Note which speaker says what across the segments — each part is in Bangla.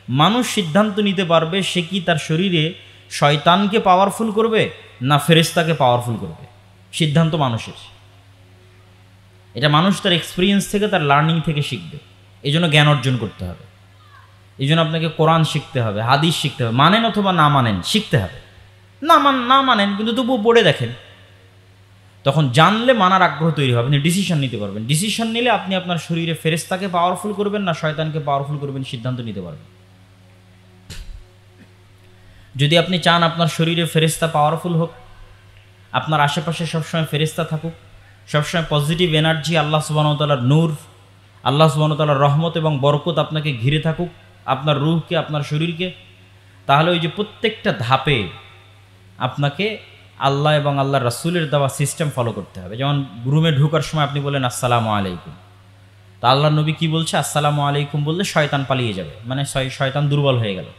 Speaker 1: মানুষ সিদ্ধান্ত নিতে পারবে সে কি তার শরীরে শয়তানকে পাওয়ারফুল করবে না ফেরেশতাকে পাওয়ারফুল করবে। সিদ্ধান্ত মানুষের। এটা মানুষ তার এক্সপিরিয়েন্স থেকে, তার লার্নিং থেকে শিখবে। এই জন্য জ্ঞান অর্জন করতে হবে। এই জন্য আপনাকে কোরআন শিখতে হবে, হাদিস শিখতে হবে। মানেন অথবা না মানেন, শিখতে হবে। না মানেন, কিন্তু তবুও পড়ে দেখেন। তখন জানলে মানার আগ্রহ তৈরি হবে, আপনি ডিসিশন নিতে পারবেন। ডিসিশন নিলে আপনি আপনার শরীরে ফেরেশতাকে পাওয়ারফুল করবেন না শয়তানকে পাওয়ারফুল করবেন, সিদ্ধান্ত নিতে পারবেন। যদি আপনি চান আপনার শরীরে ফেরেশতা পাওয়ারফুল হোক, আপনার আশেপাশে সবসময় ফেরেশতা থাকুক, সবসময় পজিটিভ এনার্জি, আল্লাহ সুবহানাহু ওয়া তাআলার নূর, আল্লাহ সুবহানাহু ওয়া তাআলার রহমত এবং বরকত আপনাকে ঘিরে থাকুক, আপনার রূহকে, আপনার শরীরকে, তাহলে ওই যে প্রত্যেকটা ধাপে আপনাকে আল্লাহ এবং আল্লাহর রাসূলের দেওয়া সিস্টেম ফলো করতে হবে। যেমন রুমে ঢোকার সময় আপনি বলেন আসসালামু আলাইকুম, তা আল্লাহর নবী কি বলছে? আসসালামু আলাইকুম বললে শয়তান পালিয়ে যাবে, মানে শয়তান দুর্বল হয়ে গেল।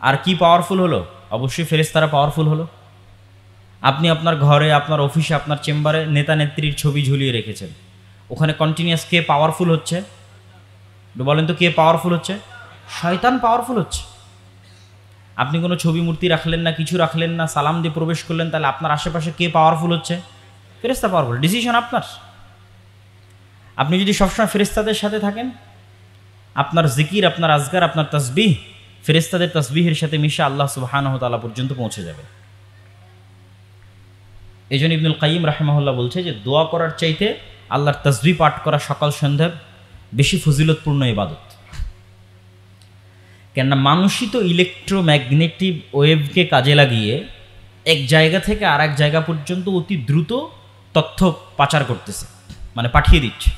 Speaker 1: আর কি পাওয়ারফুল হলো? অবশ্যই ফেরেশতারা পাওয়ারফুল হলো। আপনি আপনার ঘরে, আপনার অফিসে, আপনার চেম্বারে নেতা নেত্রীর ছবি ঝুলিয়ে রেখেছেন, ওখানে কন্টিনিউয়াস কে পাওয়ারফুল হচ্ছে? বলেন তো কে পাওয়ারফুল হচ্ছে? শয়তান পাওয়ারফুল হচ্ছে। আপনি কোনো ছবি মূর্তি রাখলেন না, কিছু রাখলেন না, সালাম দিয়ে প্রবেশ করলেন, তাহলে আপনার আশেপাশে কে পাওয়ারফুল হচ্ছে? ফেরেশতা পাওয়ারফুল। ডিসিশন আপনার। আপনি যদি সবসময় ফেরেশতাদের সাথে থাকেন, আপনার জিকির, আপনার আজগার, আপনার তাসবিহ ফেরেশতাদের তাসবিহের সাথে মিশে আল্লাহ সুবহানাহু ওয়া তাআলা পর্যন্ত পৌঁছে যাবে। এই জন্য ইবনুল কাইয়িম রাহিমাহুল্লাহ বলছে যে দোয়া করার চাইতে আল্লাহর তাসবিহ পাঠ করা সকাল সন্ধ্যা বেশি ফজিলতপূর্ণ ইবাদত। কেননা মানুষই তো ইলেকট্রোম্যাগনেটিক ওয়েভকে কাজে লাগিয়ে এক জায়গা থেকে আর এক জায়গা পর্যন্ত অতি দ্রুত তথ্য পাচার করতেছে, মানে পাঠিয়ে দিচ্ছে।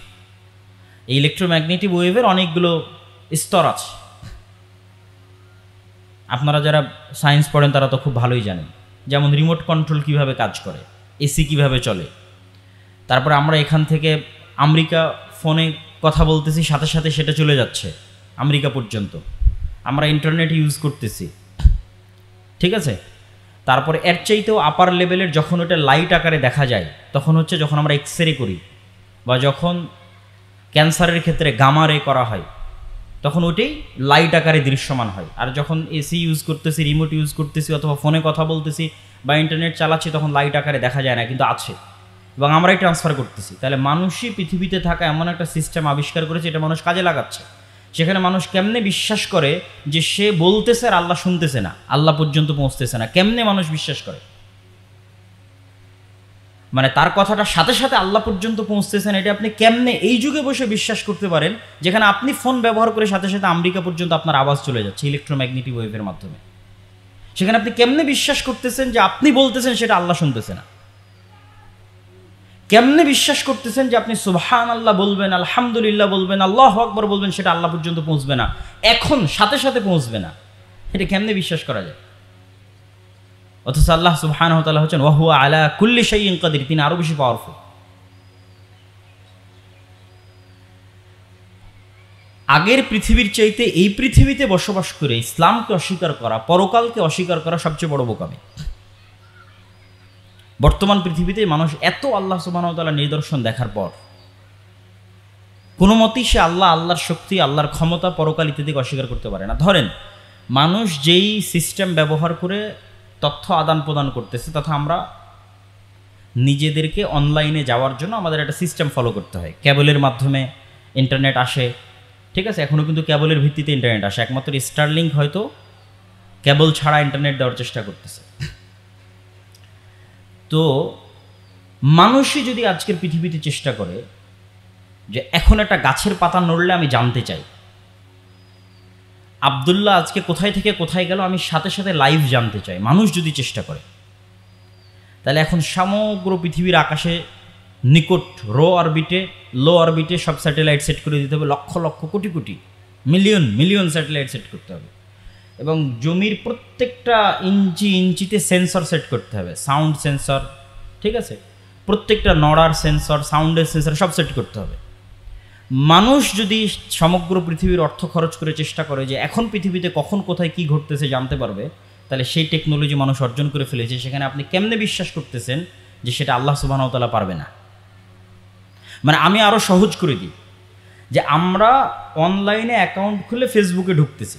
Speaker 1: এই ইলেকট্রোম্যাগনেটিক ওয়েভের অনেকগুলো স্তর আছে। আপনারা যারা সায়েন্স পড়েন তারা তো খুব ভালোই জানেন। যেমন রিমোট কন্ট্রোল কিভাবে কাজ করে, এসি কিভাবে চলে। তারপরে আমরা এখান থেকে আমেরিকা ফোনে কথা বলতেছি, সাথে সাথে সেটা চলে যাচ্ছে আমেরিকা পর্যন্ত। আমরা ইন্টারনেট ইউজ করতেছি, ঠিক আছে। তারপরে এর চাইতেও আপার লেভেলের যখন ওটা লাইট আকারে দেখা যায়, তখন হচ্ছে যখন আমরা এক্সরে করি বা যখন ক্যান্সারের ক্ষেত্রে গামা রে করা হয়, তখন ওইটাই লাইট আকারে দৃশ্যমান হয়। আর যখন এসি ইউজ করতেছি, রিমোট ইউজ করতেছি, অথবা ফোনে কথা বলতেছি বা ইন্টারনেট চালাচ্ছি, তখন লাইট আকারে দেখা যায় না, কিন্তু আছে এবং আমরাই ট্রান্সফার করতেছি। তাহলে মানুষই পৃথিবীতে থাকা এমন একটা সিস্টেম আবিষ্কার করেছে, এটা মানুষ কাজে লাগাচ্ছে। সেখানে মানুষ কেমনে বিশ্বাস করে যে সে বলতেছে আর আল্লাহ শুনতেছে না, আল্লাহ পর্যন্ত পৌঁছতেছে না? কেমনে মানুষ বিশ্বাস করে? মানে তার কথাটা সাথে সাথে আল্লাহ পর্যন্ত পৌঁছতেছেন, এটা আপনি কেমনে এই যুগে বসে বিশ্বাস করতে পারেন, যেখানে আপনি ফোন ব্যবহার করে সাথে সাথে আমেরিকা পর্যন্ত আপনার আওয়াজ চলে যাচ্ছে ইলেকট্রোম্যাগনেটিক ওয়েভের মাধ্যমে? সেখানে আপনি কেমনে বিশ্বাস করতেছেন যে আপনি বলতেছেন সেটা আল্লাহ শুনতেছে না? কেমনে বিশ্বাস করতেছেন যে আপনি সুবহানাল্লাহ বলবেন, আলহামদুলিল্লাহ বলবেন, আল্লাহু আকবার বলবেন, সেটা আল্লাহ পর্যন্ত পৌঁছবে না, এখন সাথে সাথে পৌঁছবে না? এটা কেমনে বিশ্বাস করা যায়? অথচ আল্লাহ সুবহানাহু ওয়া তাআলা হচ্ছেন ওয়া হুয়া আলা কুল্লি শাইইন কাদির, তিনি আরো বেশি পাওয়ারফুল। আগের পৃথিবীর চাইতে এই পৃথিবীতে বসবাস করে ইসলামকে অস্বীকার করা, পরকালকে অস্বীকার করা সবচেয়ে বড় বোকামি। বর্তমান পৃথিবীতে মানুষ এত আল্লাহ সুবহানাহু ওয়া তাআলার নিদর্শন দেখার পর কোনো মতেই সে আল্লাহর শক্তি, আল্লাহর ক্ষমতা, পরকাল ইত্যাদিকে অস্বীকার করতে পারে না। ধরেন মানুষ যেই সিস্টেম ব্যবহার করে তথ্য আদান প্রদান করতেছে, তথা আমরা নিজেদেরকে অনলাইনে যাওয়ার জন্য আমাদের একটা সিস্টেম ফলো করতে হয়। কেবলের মাধ্যমে ইন্টারনেট আসে, ঠিক আছে। এখনও কিন্তু কেবলের ভিত্তিতে ইন্টারনেট আসে, একমাত্র স্টারলিংক হয়তো কেবল ছাড়া ইন্টারনেট দেওয়ার চেষ্টা করতেছে। তো মানুষই যদি আজকের পৃথিবীতে চেষ্টা করে যে এখন একটা গাছের পাতা নড়লে আমি জানতে চাই আব্দুল্লাহ আজকে কোথায় থেকে কোথায় গেল, আমি সাথে সাথে লাইভ জানতে চাই, মানুষ যদি চেষ্টা করে, তাহলে এখন সমগ্র পৃথিবীর আকাশে নিকট লো অরবিটে সব স্যাটেলাইট সেট করে দিতে হবে, lakh lakh crore crore million satellite set করতে হবে, এবং জমির প্রত্যেকটা ইঞ্চিতে সেন্সর সেট করতে হবে, সাউন্ড সেন্সর, ঠিক আছে, প্রত্যেকটা নড়ার সেন্সর, সাউন্ডের সেন্সর সব সেট করতে হবে। মানুষ যদি সমগ্র পৃথিবীর অর্থ খরচ করে চেষ্টা করে যে এখন পৃথিবীতে কখন কোথায় কি ঘটতেছে জানতে পারবে, তাহলে সেই টেকনোলজি মানুষ অর্জন করে ফেলেছে। সেখানে আপনি কেমনে বিশ্বাস করতেছেন যে সেটা আল্লাহ সুবহানাহু ওয়া তাআলা পারবে না? মানে আমি আরও সহজ করে দিই, যে আমরা অনলাইনে অ্যাকাউন্ট খুলে ফেসবুকে ঢুকতেছি।